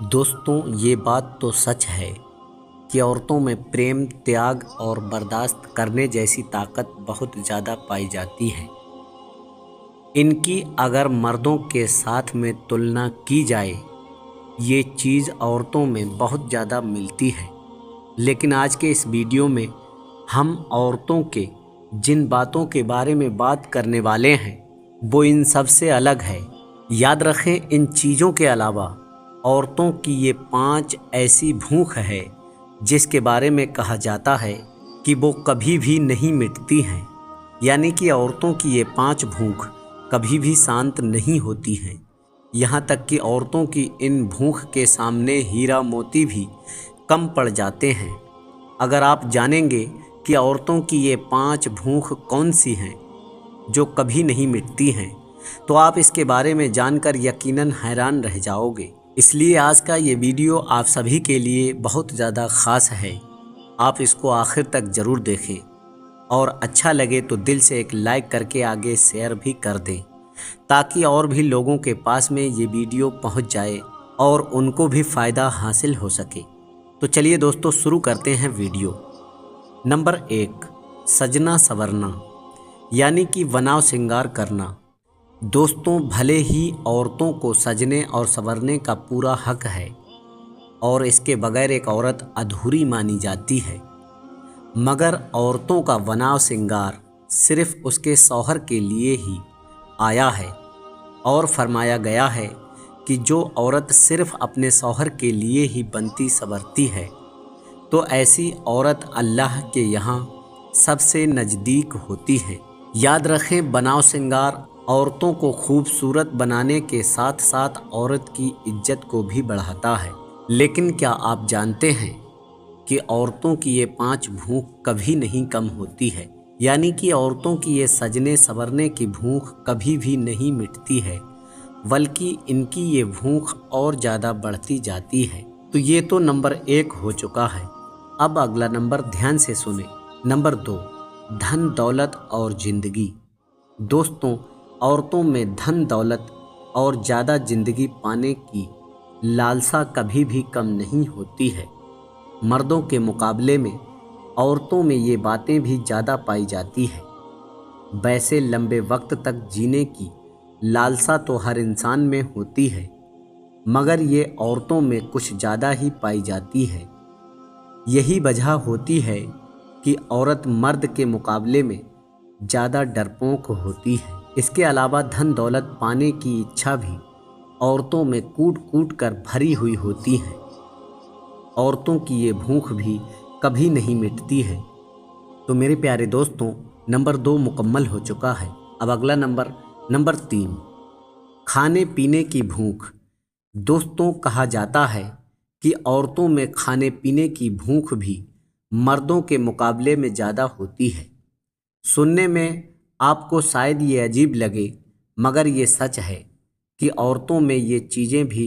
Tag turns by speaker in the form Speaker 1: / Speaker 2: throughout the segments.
Speaker 1: दोस्तों, ये बात तो सच है कि औरतों में प्रेम, त्याग और बर्दाश्त करने जैसी ताकत बहुत ज़्यादा पाई जाती है। इनकी अगर मर्दों के साथ में तुलना की जाए, ये चीज़ औरतों में बहुत ज़्यादा मिलती है। लेकिन आज के इस वीडियो में हम औरतों के जिन बातों के बारे में बात करने वाले हैं, वो इन सब से अलग है। याद रखें, इन चीज़ों के अलावा औरतों की ये 5 ऐसी भूख है जिसके बारे में कहा जाता है कि वो कभी भी नहीं मिटती हैं। यानी कि औरतों की ये 5 भूख कभी भी शांत नहीं होती हैं। यहाँ तक कि औरतों की इन भूख के सामने हीरा मोती भी कम पड़ जाते हैं। अगर आप जानेंगे कि औरतों की ये 5 भूख कौन सी हैं जो कभी नहीं मिटती हैं, तो आप इसके बारे में जानकर यकीनन हैरान रह जाओगे। इसलिए आज का ये वीडियो आप सभी के लिए बहुत ज़्यादा ख़ास है। आप इसको आखिर तक ज़रूर देखें और अच्छा लगे तो दिल से एक लाइक करके आगे शेयर भी कर दें, ताकि और भी लोगों के पास में ये वीडियो पहुंच जाए और उनको भी फ़ायदा हासिल हो सके। तो चलिए दोस्तों, शुरू करते हैं वीडियो। नंबर 1, सजना संवरना, यानी कि बनाव श्रृंगार करना। दोस्तों, भले ही औरतों को सजने और संवरने का पूरा हक है और इसके बगैर एक औरत अधूरी मानी जाती है, मगर औरतों का बनाव श्रृंगार सिर्फ उसके शौहर के लिए ही आया है और फरमाया गया है कि जो औरत सिर्फ अपने शौहर के लिए ही बनती संवरती है, तो ऐसी औरत अल्लाह के यहाँ सबसे नज़दीक होती है। याद रखें, बनाव श्रृंगार औरतों को खूबसूरत बनाने के साथ साथ औरत की इज्जत को भी बढ़ाता है। लेकिन क्या आप जानते हैं कि औरतों की ये 5 भूख कभी नहीं कम होती है। यानी कि औरतों की ये सजने संवरने की भूख कभी भी नहीं मिटती है, बल्कि इनकी ये भूख और ज़्यादा बढ़ती जाती है। तो ये तो नंबर 1 हो चुका है। अब अगला नंबर ध्यान से सुने। नंबर 2, धन दौलत और ज़िंदगी। दोस्तों, औरतों में धन दौलत और ज़्यादा ज़िंदगी पाने की लालसा कभी भी कम नहीं होती है। मर्दों के मुकाबले में औरतों में ये बातें भी ज़्यादा पाई जाती है। वैसे लंबे वक्त तक जीने की लालसा तो हर इंसान में होती है, मगर ये औरतों में कुछ ज़्यादा ही पाई जाती है। यही वजह होती है कि औरत मर्द के मुकाबले में ज़्यादा डरपोक होती है। इसके अलावा धन दौलत पाने की इच्छा भी औरतों में कूट कूट कर भरी हुई होती है। औरतों की ये भूख भी कभी नहीं मिटती है। तो मेरे प्यारे दोस्तों, नंबर 2 मुकम्मल हो चुका है। अब अगला नंबर 3, खाने पीने की भूख। दोस्तों, कहा जाता है कि औरतों में खाने पीने की भूख भी मर्दों के मुकाबले में ज़्यादा होती है। सुनने में आपको शायद ये अजीब लगे, मगर ये सच है कि औरतों में ये चीज़ें भी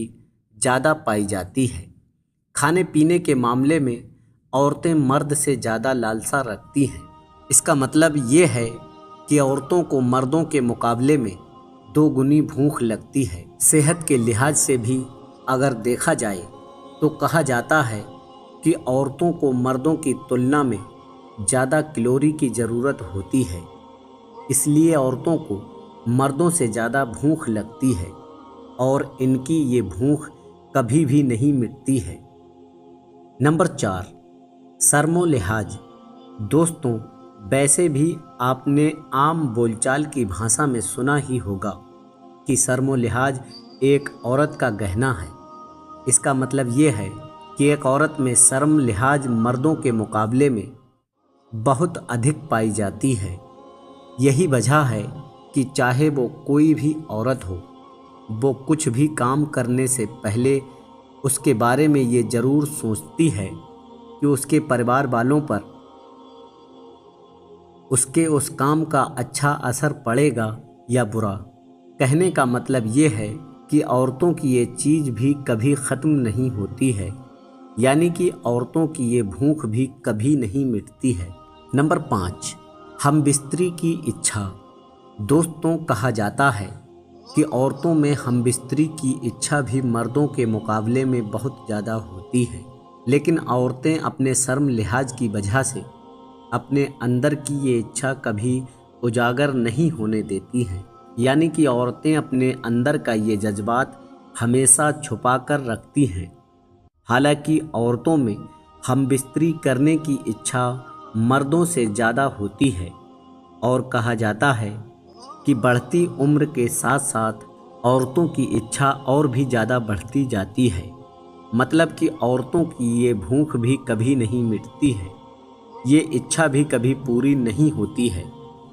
Speaker 1: ज़्यादा पाई जाती हैं। खाने पीने के मामले में औरतें मर्द से ज़्यादा लालसा रखती हैं। इसका मतलब ये है कि औरतों को मर्दों के मुकाबले में 2 गुनी भूख लगती है। सेहत के लिहाज से भी अगर देखा जाए तो कहा जाता है कि औरतों को मर्दों की तुलना में ज़्यादा कैलोरी की ज़रूरत होती है, इसलिए औरतों को मर्दों से ज़्यादा भूख लगती है और इनकी ये भूख कभी भी नहीं मिटती है। नंबर 4, शर्मो लिहाज। दोस्तों, वैसे भी आपने आम बोलचाल की भाषा में सुना ही होगा कि शर्मो लिहाज एक औरत का गहना है। इसका मतलब ये है कि एक औरत में शर्म लिहाज मर्दों के मुकाबले में बहुत अधिक पाई जाती है। यही वजह है कि चाहे वो कोई भी औरत हो, वो कुछ भी काम करने से पहले उसके बारे में ये ज़रूर सोचती है कि उसके परिवार वालों पर उसके उस काम का अच्छा असर पड़ेगा या बुरा। कहने का मतलब ये है कि औरतों की ये चीज़ भी कभी ख़त्म नहीं होती है, यानी कि औरतों की ये भूख भी कभी नहीं मिटती है। नंबर 5, हम बिस्तरी की इच्छा। दोस्तों, कहा जाता है कि औरतों में हमबिस्तरी की इच्छा भी मर्दों के मुकाबले में बहुत ज़्यादा होती है, लेकिन औरतें अपने शर्म लिहाज की वजह से अपने अंदर की ये इच्छा कभी उजागर नहीं होने देती हैं। यानी कि औरतें अपने अंदर का ये जज्बात हमेशा छुपा कर रखती हैं। हालांकि औरतों में हमबिस्तरी करने की इच्छा मर्दों से ज़्यादा होती है और कहा जाता है कि बढ़ती उम्र के साथ साथ औरतों की इच्छा और भी ज़्यादा बढ़ती जाती है। मतलब कि औरतों की ये भूख भी कभी नहीं मिटती है, ये इच्छा भी कभी पूरी नहीं होती है।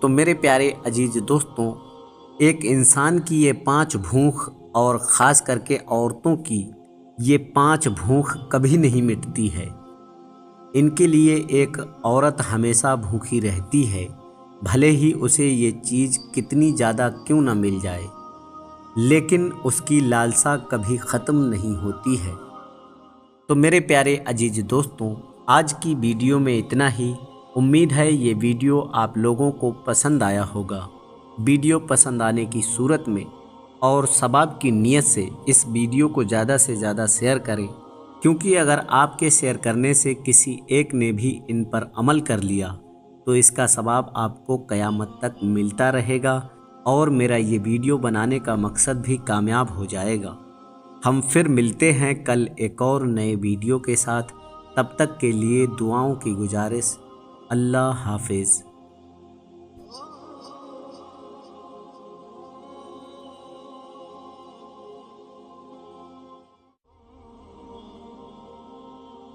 Speaker 1: तो मेरे प्यारे अजीज दोस्तों, एक इंसान की ये 5 भूख और ख़ास करके औरतों की ये 5 भूख कभी नहीं मिटती है। इनके लिए एक औरत हमेशा भूखी रहती है, भले ही उसे ये चीज़ कितनी ज़्यादा क्यों न मिल जाए, लेकिन उसकी लालसा कभी ख़त्म नहीं होती है। तो मेरे प्यारे अजीज दोस्तों, आज की वीडियो में इतना ही। उम्मीद है ये वीडियो आप लोगों को पसंद आया होगा। वीडियो पसंद आने की सूरत में और सवाब की नीयत से इस वीडियो को ज़्यादा से ज़्यादा शेयर करें, क्योंकि अगर आपके शेयर करने से किसी एक ने भी इन पर अमल कर लिया तो इसका सवाब आपको क़यामत तक मिलता रहेगा और मेरा ये वीडियो बनाने का मकसद भी कामयाब हो जाएगा। हम फिर मिलते हैं कल एक और नए वीडियो के साथ। तब तक के लिए दुआओं की गुजारिश। अल्लाह हाफिज़।